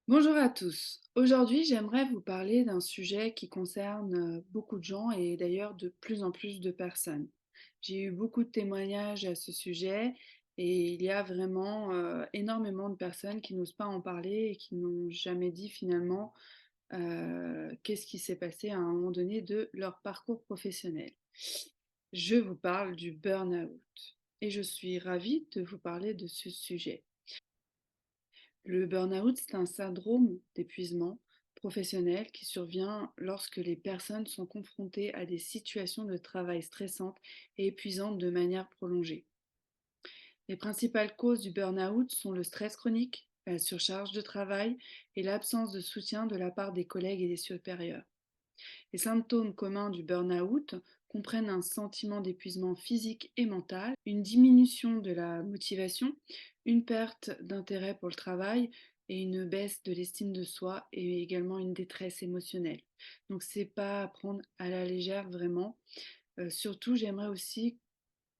Bonjour à tous. Aujourd'hui, j'aimerais vous parler d'un sujet qui concerne beaucoup de gens et d'ailleurs de plus en plus de personnes. J'ai eu beaucoup de témoignages à ce sujet et il y a vraiment énormément de personnes qui n'osent pas en parler et qui n'ont jamais dit finalement qu'est-ce qui s'est passé à un moment donné de leur parcours professionnel. Je vous parle du burn-out et je suis ravie de vous parler de ce sujet. Le burn-out, c'est un syndrome d'épuisement professionnel qui survient lorsque les personnes sont confrontées à des situations de travail stressantes et épuisantes de manière prolongée. Les principales causes du burn-out sont le stress chronique, la surcharge de travail et l'absence de soutien de la part des collègues et des supérieurs. Les symptômes communs du burn-out comprennent un sentiment d'épuisement physique et mental, une diminution de la motivation, une perte d'intérêt pour le travail et une baisse de l'estime de soi et également une détresse émotionnelle. Donc c'est pas à prendre à la légère vraiment. Surtout, j'aimerais aussi,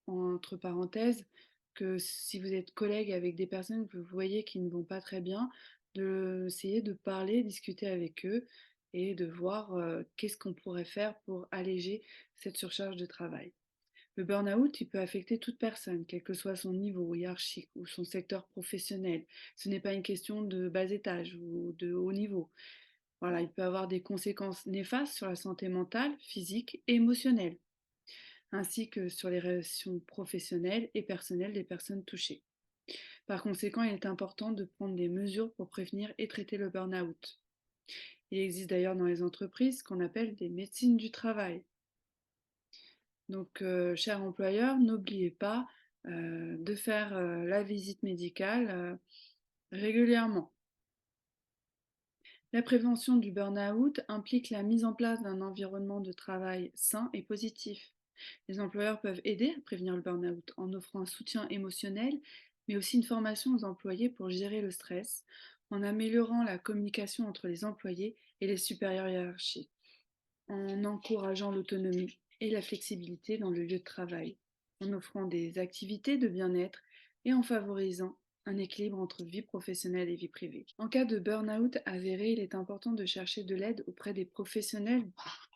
entre parenthèses, que si vous êtes collègue avec des personnes que vous voyez qui ne vont pas très bien, d'essayer de parler, discuter avec eux et de voir qu'est-ce qu'on pourrait faire pour alléger cette surcharge de travail. Le burn-out, il peut affecter toute personne, quel que soit son niveau hiérarchique ou son secteur professionnel. Ce n'est pas une question de bas étage ou de haut niveau. Voilà, il peut avoir des conséquences néfastes sur la santé mentale, physique et émotionnelle, ainsi que sur les relations professionnelles et personnelles des personnes touchées. Par conséquent, il est important de prendre des mesures pour prévenir et traiter le burn-out. Il existe d'ailleurs dans les entreprises ce qu'on appelle des médecines du travail. Donc, chers employeurs, n'oubliez pas de faire la visite médicale régulièrement. La prévention du burn-out implique la mise en place d'un environnement de travail sain et positif. Les employeurs peuvent aider à prévenir le burn-out en offrant un soutien émotionnel, mais aussi une formation aux employés pour gérer le stress, en améliorant la communication entre les employés et les supérieurs hiérarchiques, en encourageant l'autonomie et la flexibilité dans le lieu de travail, en offrant des activités de bien-être et en favorisant un équilibre entre vie professionnelle et vie privée. En cas de burn-out avéré, il est important de chercher de l'aide auprès des professionnels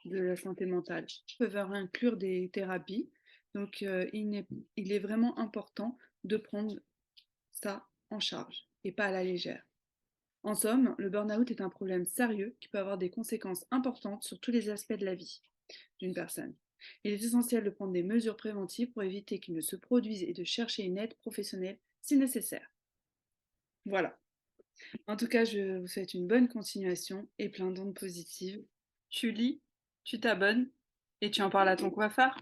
de la santé mentale. Ils peuvent inclure des thérapies, donc il est vraiment important de prendre ça en charge et pas à la légère. En somme, le burn-out est un problème sérieux qui peut avoir des conséquences importantes sur tous les aspects de la vie d'une personne. Il est essentiel de prendre des mesures préventives pour éviter qu'il ne se produise et de chercher une aide professionnelle si nécessaire. Voilà. En tout cas, je vous souhaite une bonne continuation et plein d'ondes positives. Tu lis, tu t'abonnes et tu en parles à ton coiffeur.